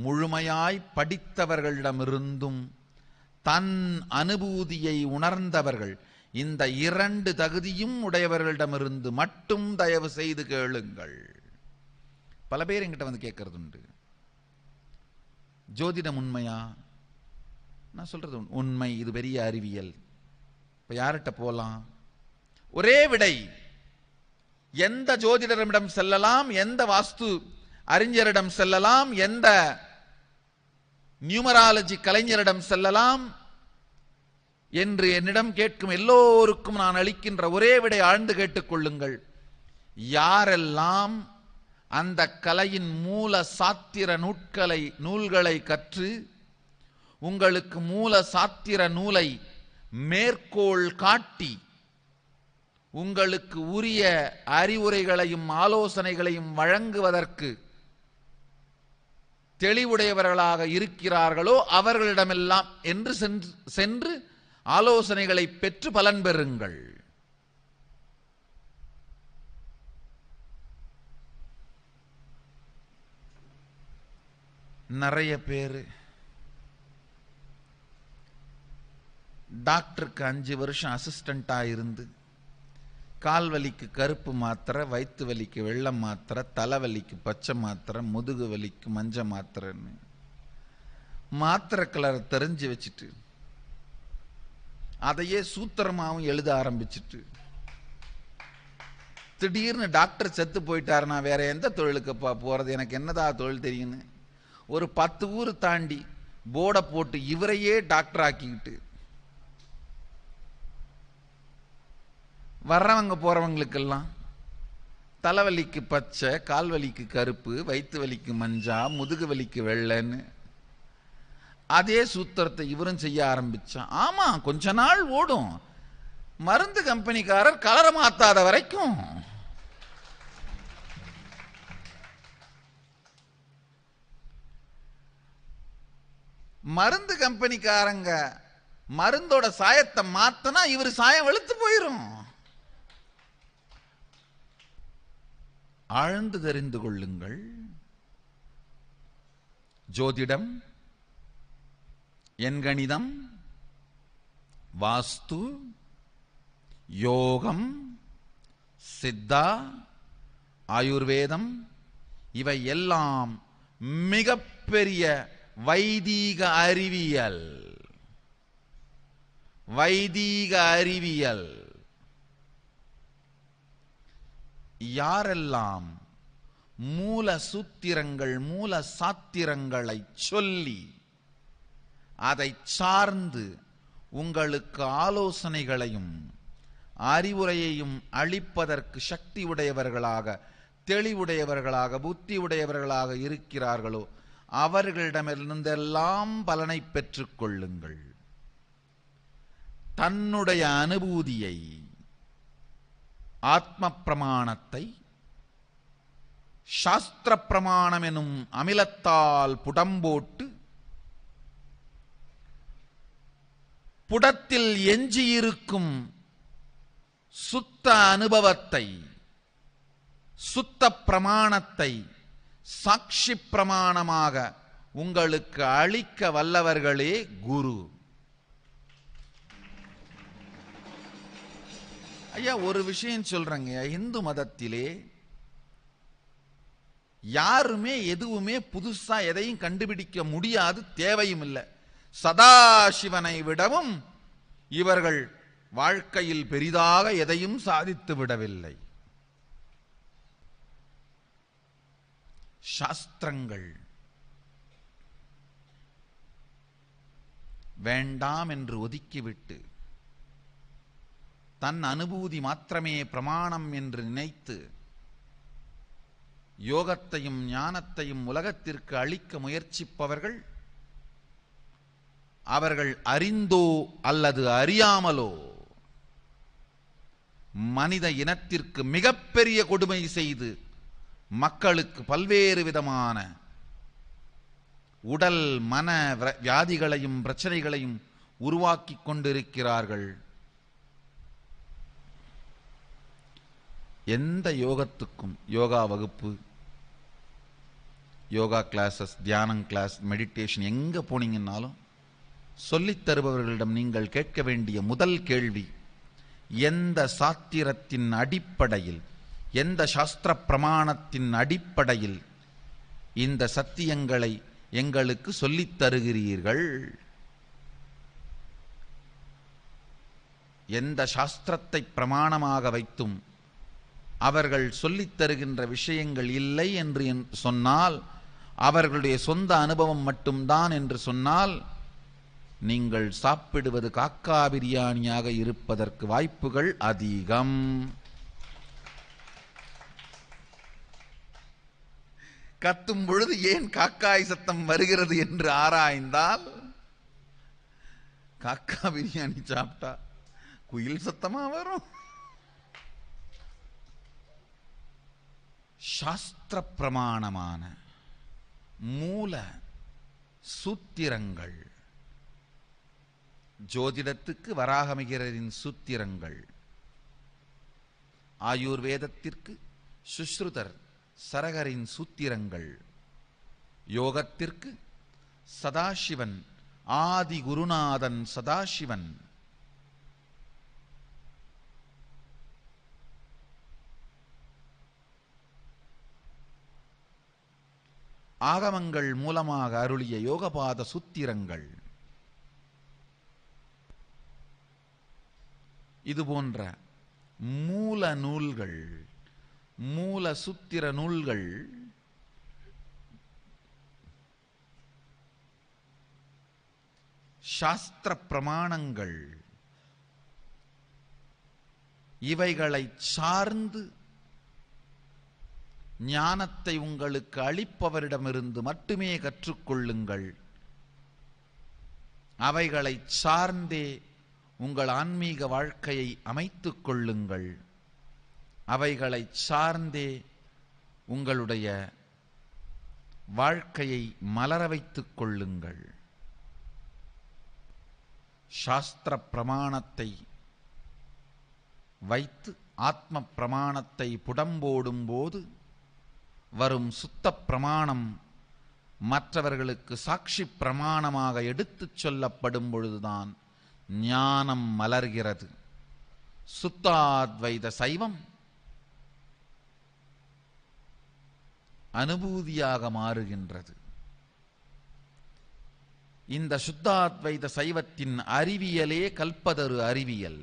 முழுமையாய் படித்தவர்களிடமிருந்தும் தன் அனுபூதியை உணர்ந்தவர்கள், இந்த 2 தகுதியும் உடையவர்களிடமிருந்து மட்டும் தயவு செய்து கேளுங்கள். பல பேர் என்கிட்ட வந்து கேட்கறது உண்டு, ஜோதிடம் உண்மையா? நான் சொல்றது உண்மை, இது பெரிய அறிவியல். இப்ப யார்கிட்ட போலாம்? ஒரே விடை, எந்த ஜோதிடரிடம் செல்லலாம், எந்த வாஸ்து அறிஞரிடம் செல்லலாம், எந்த நியூமராலஜி கலைஞரிடம் செல்லலாம் என்று என்னிடம் கேட்கும் எல்லோருக்கும் நான் அளிக்கின்ற ஒரே விடை, ஆழ்ந்து கேட்டுக்கொள்ளுங்கள். யாரெல்லாம் அந்த கலையின் மூல சாத்திர நூல்களை கற்று உங்களுக்கு மூல சாத்திர நூலை மேற்கோள் காட்டி உங்களுக்கு உரிய அறிவுரைகளையும் ஆலோசனைகளையும் வழங்குவதற்கு தெளிவுடையவர்களாக இருக்கிறார்களோ அவர்களிடமெல்லாம் என்று சென்று ஆலோசனைகளை பெற்று பலன் பெறுங்கள். நிறைய பேர் டாக்டருக்கு 5 வருஷம் அசிஸ்டண்டா இருந்து கால் வலிக்கு கருப்பு மாத்திரை, வயிற்று வலிக்கு வெள்ளை மாத்திரை, தலைவலிக்கு பச்சை மாத்திரை, முதுகு வலிக்கு மஞ்சள் மாத்திரைன்னு மாத்திரை கலரை தெரிஞ்சு வச்சுட்டு அதையே சூத்திரமாவும் எழுத ஆரம்பிச்சுட்டு திடீர்னு டாக்டர் செத்து போயிட்டாரு, நான் வேற எந்த தொழிலுக்குப்பா போறது, எனக்கு என்னதா தொழில் தெரியுன்னு ஒரு 10 ஊர் தாண்டி போர்டை போட்டு இவரையே டாக்டர் ஆக்கிக்கிட்டு வர்றவங்க போறவங்களுக்கெல்லாம் தலைவலிக்கு பச்சை, கால்வலிக்கு கருப்பு, வயிற்று வலிக்கு மஞ்சா, முதுகு வலிக்கு வெள்ளைன்னு அதே சூத்திரத்தை இவரும் செய்ய ஆரம்பிச்சா. ஆமா, கொஞ்ச நாள் ஓடும். மருந்து கம்பெனிக்காரர் கலரை மாத்தாத வரைக்கும் மருந்து கம்பெனிக்காரங்க மருந்தோட சாயத்தை மாத்தனா இவர் சாயம் வெளுத்து போயிரும். ஆழ்ந்து தெரிந்து கொள்ளுங்கள். ஜோதிடம், எண்கணிதம், வாஸ்து, யோகம், சித்தா, ஆயுர்வேதம் இவை எல்லாம் மிகப்பெரிய வைதீக அறிவியல். யாரெல்லாம் மூல சூத்திரங்கள், மூல சாத்திரங்களை சொல்லி அதை சார்ந்து உங்களுக்கு ஆலோசனைகளையும் அறிவுரையையும் அளிப்பதற்கு சக்தி உடையவர்களாக, தெளிவுடையவர்களாக, புத்தி உடையவர்களாக இருக்கிறார்களோ அவர்களிடமிருந்தெல்லாம் பலனை பெற்றுக் கொள்ளுங்கள். தன்னுடைய அனுபூதியை, ஆத்ம பிரமாணத்தை சாஸ்திர பிரமாணம் எனும் அமிலத்தால் புடம்போட்டு புடத்தில் எஞ்சியிருக்கும் சுத்த அனுபவத்தை, சுத்த பிரமாணத்தை சாட்சி பிரமாணமாக உங்களுக்கு அளிக்க வல்லவர்களே குரு. ஐயா, ஒரு விஷயம் சொல்றேங்க. இந்து மதத்திலே யாருமே எதுவுமே புதுசா எதையும் கண்டுபிடிக்க முடியாது, தேவையும் இல்லை. சதாசிவனை விடவும் இவர்கள் வாழ்க்கையில் பெரிதாக எதையும் சாதித்து விடவில்லை. சாஸ்திரங்கள் வேண்டாம் என்று ஒதுக்கிவிட்டு தன் அனுபூதி மாத்திரமே பிரமாணம் என்று நினைத்து யோகத்தையும் ஞானத்தையும் உலகத்திற்கு அளிக்க முயற்சிப்பவர்கள் அவர்கள் அறிந்தோ அல்லது அறியாமலோ மனித இனத்திற்கு மிகப்பெரிய கொடுமை செய்து மக்களுக்கு பல்வேறு விதமான உடல் மன வியாதிகளையும் பிரச்சனைகளையும் உருவாக்கி கொண்டிருக்கிறார்கள். எந்த யோகத்துக்கும், யோகா வகுப்பு, யோகா கிளாஸஸ், தியானம் கிளாஸ், மெடிடேஷன் எங்க போனீங்கன்னாலும் சொல்லித் தருபவர்களிடம் நீங்கள் கேட்க வேண்டிய முதல் கேள்வி, எந்த சாத்திரத்தின் அடிப்படையில், எந்த சாஸ்திர பிரமாணத்தின் அடிப்படையில் இந்த சத்தியங்களை எங்களுக்கு சொல்லித் தருகிறீர்கள்? எந்த சாஸ்திரத்தை பிரமாணமாக வைத்தும் அவர்கள் சொல்லித் தருகின்ற விஷயங்கள் இல்லை என்று சொன்னால், அவர்களுடைய சொந்த அனுபவம் மட்டும்தான் என்று சொன்னால், நீங்கள் சாப்பிடுவது காக்கா பிரியாணியாக இருப்பதற்கு வாய்ப்புகள் அதிகம். கத்தும் பொழுது ஏன் காக்காய் சத்தம் வருகிறது என்று ஆராய்ந்தால், காக்கா பிரியாணி சாப்பிட்டா குயில் சத்தமா வரும். சாஸ்திர பிரமாணமான மூல சூத்திரங்கள், ஜோதிடத்துக்கு வராகமிகிரரின் சூத்திரங்கள், ஆயுர்வேதத்திற்கு சுஷ்ருதர் சரகரின் சூத்திரங்கள், யோகத்திற்கு சதாசிவன் ஆதி குருநாதன் சதாசிவன், ஆகமங்கள் மூலமாக அருளிய யோகபாத சூத்திரங்கள், இதுபோன்ற மூல நூல்கள், மூல சூத்திர நூல்கள் சாஸ்திர பிரமாணங்கள், இவைகளை சார்ந்து ஞானத்தை உங்களுக்கு அளிப்பவரிடமிருந்து மட்டுமே கற்றுக்கொள்ளுங்கள். அவைகளை சார்ந்தே உங்கள் ஆன்மீக வாழ்க்கையை அமைத்துக் கொள்ளுங்கள். அவைகளை சார்ந்தே உங்களுடைய வாழ்க்கையை மலர வைத்துக் கொள்ளுங்கள். சாஸ்திர பிரமாணத்தை வைத்து ஆத்ம பிரமாணத்தை புடம்போடும் போது வரும் சுத்த பிரமாணம் மற்றவர்களுக்கு சாட்சி பிரமாணமாக எடுத்துச் சொல்லப்படும் பொழுதுதான் ஞானம் மலர்கிறது. சுத்தாத்வைத சைவம் அனுபூதியாக மாறுகின்றது. இந்த சுத்தாத்வைத சைவத்தின் அறிவியலே கல்பதரு அறிவியல்.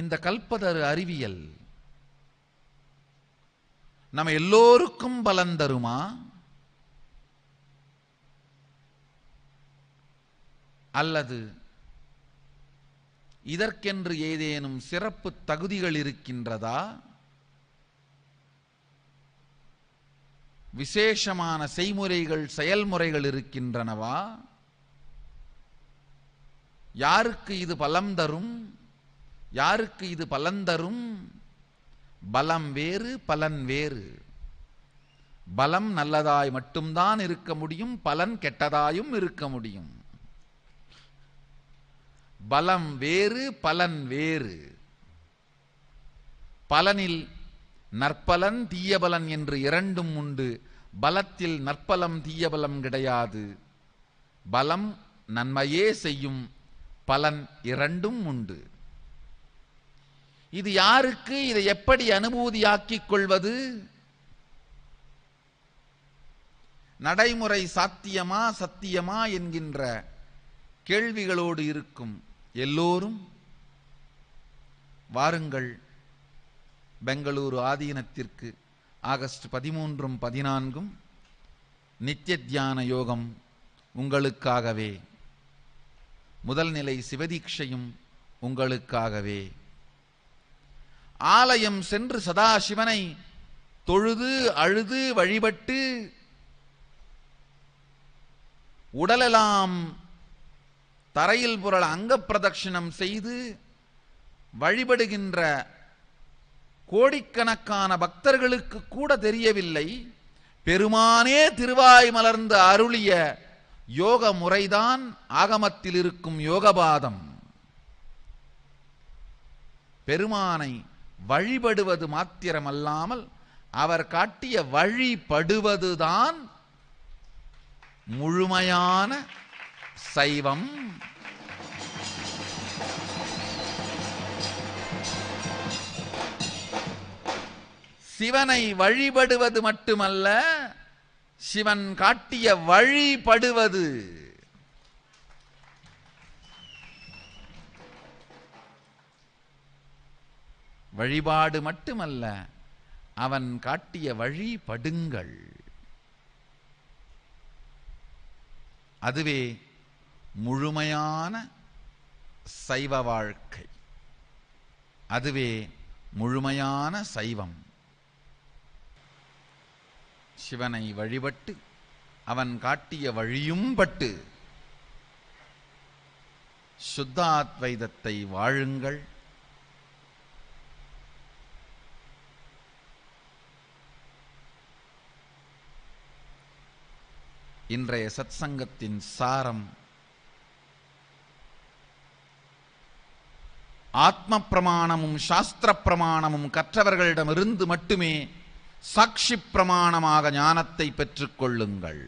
இந்த கல்பதரு அறிவியல் நம்ம எல்லோருக்கும் பலன் தருமா அல்லது இதற்கென்று ஏதேனும் சிறப்பு தகுதிகள் இருக்கின்றதா? விசேஷமான செய்முறைகள் செயல்முறைகள் இருக்கின்றனவா? யாருக்கு இது பலம் தரும், யாருக்கு இது பலன் தரும்? பலம் வேறு, பலன் வேறு. பலம் நல்லதாய் மட்டும்தான் இருக்க முடியும், பலன் கெட்டதாயும் இருக்க முடியும். பலம் வேறு, பலன் வேறு. பலனில் நற்பலன் தீயபலன் என்று இரண்டும் உண்டு. பலத்தில் நற்பலம் தீயபலம் கிடையாது. பலம் நன்மையே செய்யும், பலன் இரண்டும் உண்டு. இது யாருக்கு? இதை எப்படி அனுபூதியாக்கிக் கொள்வது? நடைமுறை சாத்தியமா சத்தியமா என்கின்ற கேள்விகளோடு இருக்கும் எல்லோரும் வாருங்கள் பெங்களூரு ஆதீனத்திற்கு. ஆகஸ்ட் 13, 14 நித்திய தியான யோகம் உங்களுக்காகவே. முதல் நிலை சிவதீட்சையும் உங்களுக்காகவே. ஆலயம் சென்று சதாசிவனை தொழுது அழுது வழிபட்டு உடலெல்லாம் தரையில் புரள அங்க பிரதட்சிணம் செய்து வழிபடுகின்ற கோடிக்கணக்கான பக்தர்களுக்கு கூட தெரியவில்லை, பெருமானே திருவாய் மலர்ந்து அருளிய யோக முறைதான் ஆகமத்தில் இருக்கும் யோகபாதம். பெருமானை வழிபடுவது மாத்திரமல்லாமல் அவர் காட்டிய வழிபடுவதுதான் முழுமையான சைவம். சிவனை வழிபடுவது மட்டுமல்ல, சிவன் காட்டிய வழிபடுவது. வழிபாடு மட்டுமல்ல, அவன் காட்டிய வழிபடுங்கள். அதுவே முழுமையான சைவ வாழ்க்கை. அதுவே முழுமையான சைவம். சிவனை வழிபட்டு அவன் காட்டிய வழியும் பட்டு சுத்தாத்வைதத்தை வாழுங்கள். இன்றைய சத்சங்கத்தின் சாரம் ஆத்ம பிரமாணமும் சாஸ்திர பிரமாணமும் கற்றவர்களிடமிருந்து மட்டுமே சாட்சி பிரமாணமாக ஞானத்தை பெற்றுக் கொள்ளுங்கள்.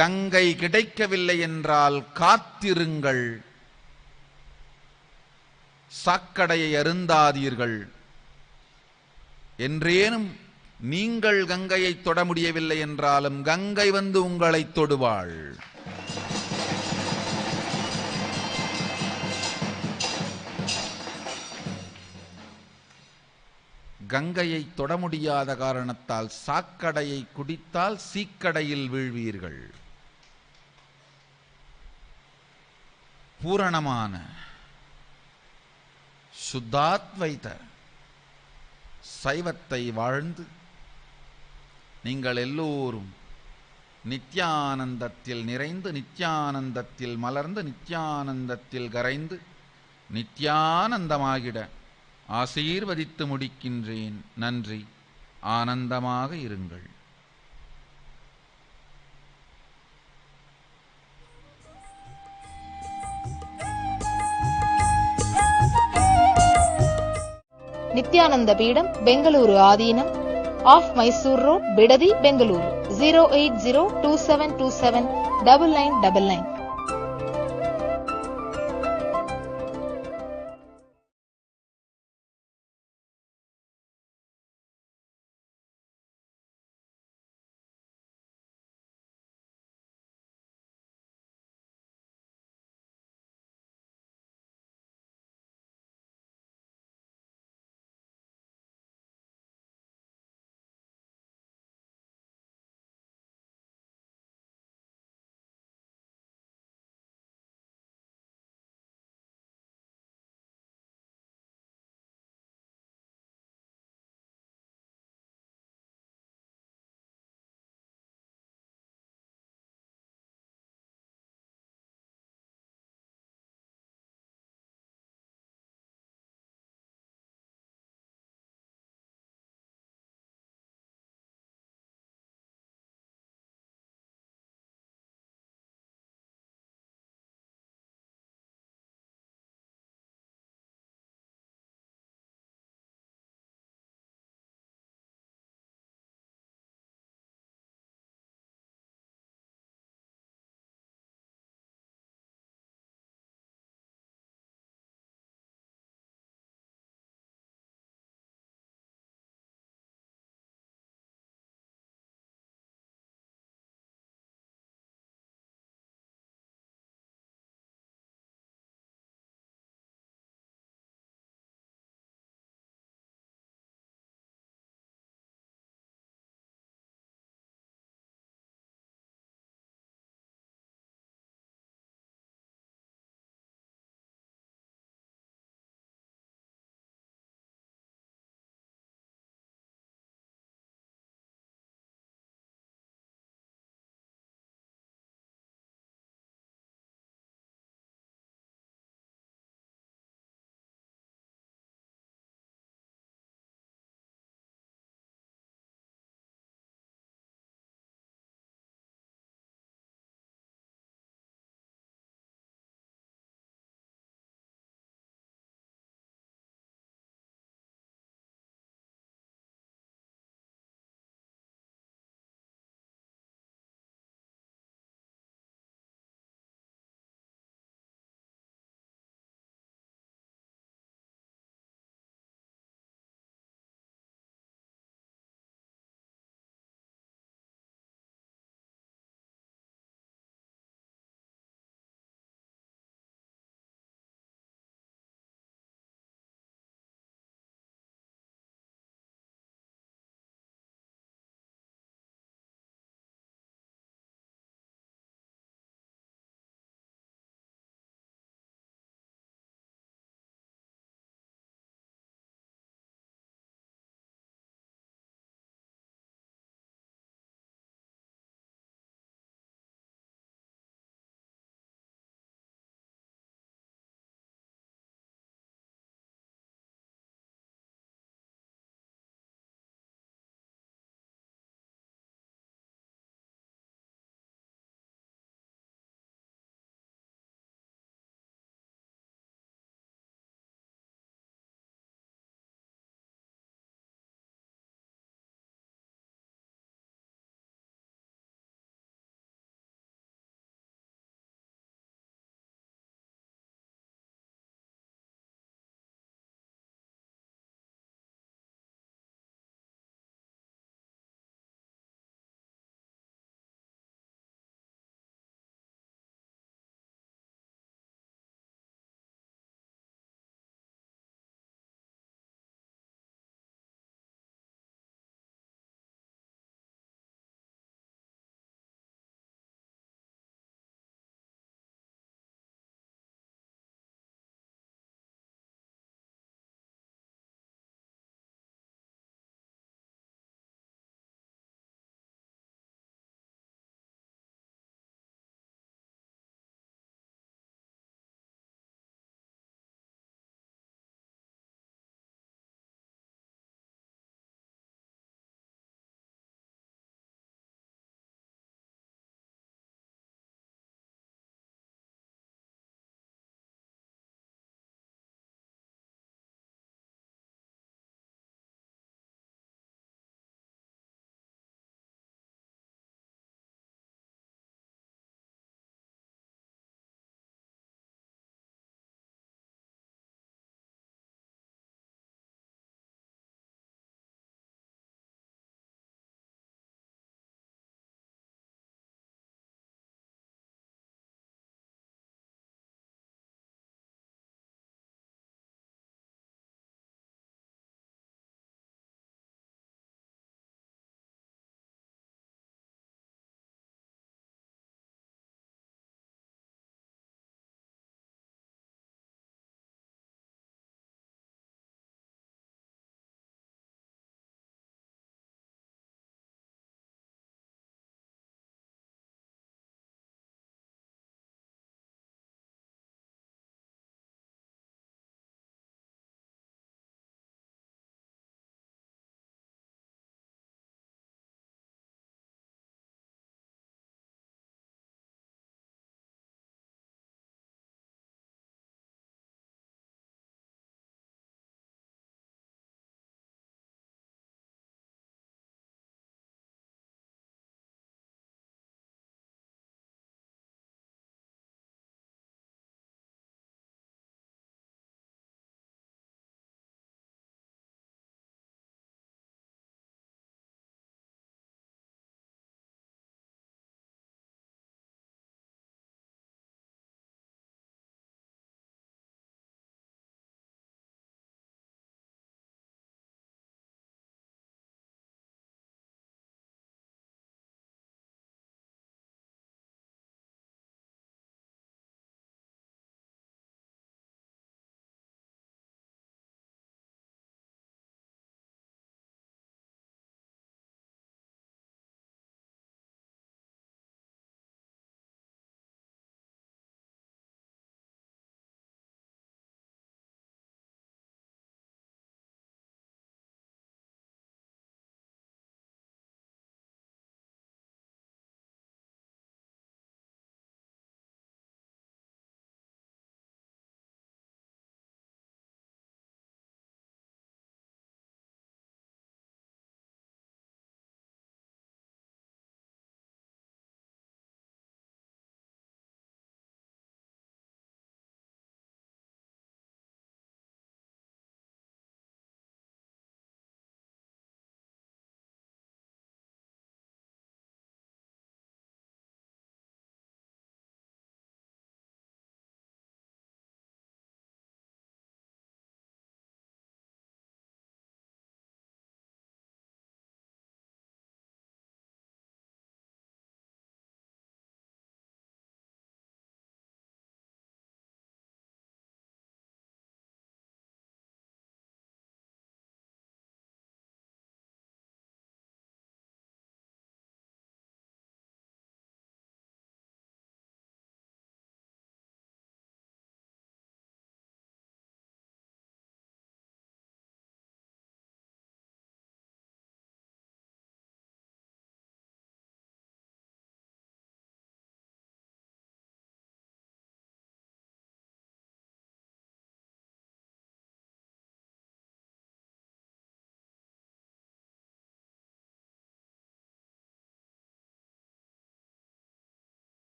கங்கை கிடைக்கவில்லை என்றால் காத்திருங்கள், சாக்கடையை அருந்தாதீர்கள். என்றேனும் நீங்கள் கங்கையை தொட முடியவில்லை என்றாலும் கங்கை வந்து உங்களை தொடுவாள். கங்கையை தொட முடியாத காரணத்தால் சாக்கடையை குடித்தால் சீக்கடையில் வீழ்வீர்கள். பூரணமான சுத்தாத்வைத சைவத்தை வாழ்ந்து நீங்கள் எல்லோரும் நித்யானந்தத்தில் நிறைந்து, நித்யானந்தத்தில் மலர்ந்து, நித்யானந்தத்தில் கரைந்து, நித்யானந்தமாகிட ஆசீர்வதித்து முடிக்கின்றேன். நன்றி. ஆனந்தமாக இருங்கள். நித்யானந்த பீடம், பெங்களூரு ஆதீனம், ஆஃப் மைசூர் ரோட், பிடதி, பெங்களூரு. 08027279999.